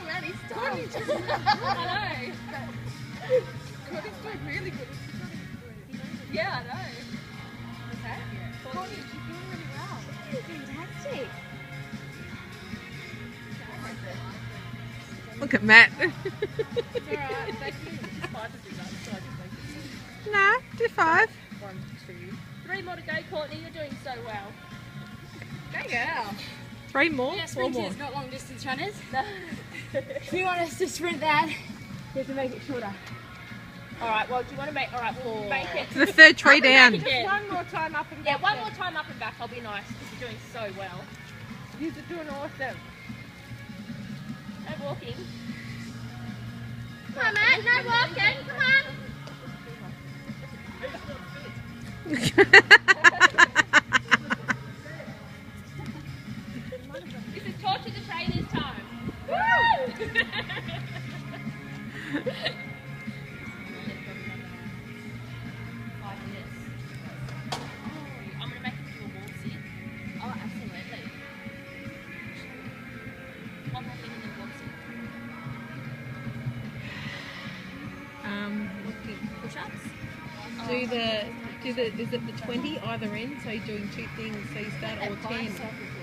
that, he's stuck. I know. Courtney's doing really good. Yeah, I know. Okay. Courtney, she's doing really well. Fantastic. Look at Matt. It's alright, thank you. It's fine to do that, so I just make it. Nah, do 5. 1, 2, 3 more to go, Courtney. You're doing so well. Go girl. 3 more? Yeah, 4 more? sprinters, not long distance runners. No. If you want us to sprint that, you have to make it shorter. Alright, well, do you want to make... Alright, we'll make it... The third tree down. Just One more time up and Yeah, back. one more time up and back. I'll be nice because you're doing so well. You're doing awesome. No walking. Come on, Matt, no walking, come on. This is torture the trainers time. Woo! 5 minutes. I'm going to make it do a wall sit. Oh, absolutely. One more thing and then wall sit. Push-ups. Is it the 20 either end? So you're doing 2 things, so you start or 10.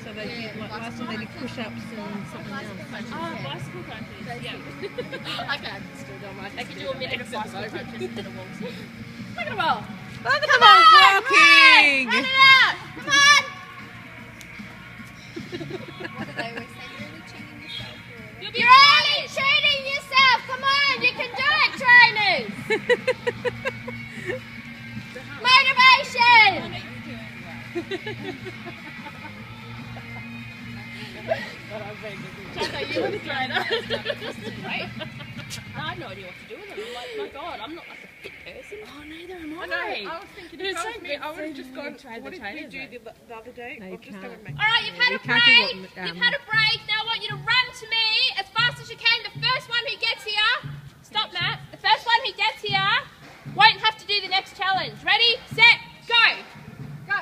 So they did, like last time they did push-ups and something else. Oh, bicycle crunches. Yeah. Okay, I can still do my They can do a minute of bicycle crunches and then a wall sit. Look at them all. Look at them all walking! Run it out, come on. You're only cheating yourself. Come on, you can do it, trainers. Motivation. Chanto, you were the trainer. I had no idea what to do with it. I'm like, my God, I'm not like a fit person. Oh, neither am I. I was thinking, if It's that so was me, good I would have just gone, try the what did we trainers, do the other day? No, you I've just can't. got to make All right, you've had a You can't do break. what, You've had a break. Now I want you to run to me as fast as you can. The first one who gets here, stop, Matt. The first one who gets here won't have to do the next challenge. Ready, set, go. Go.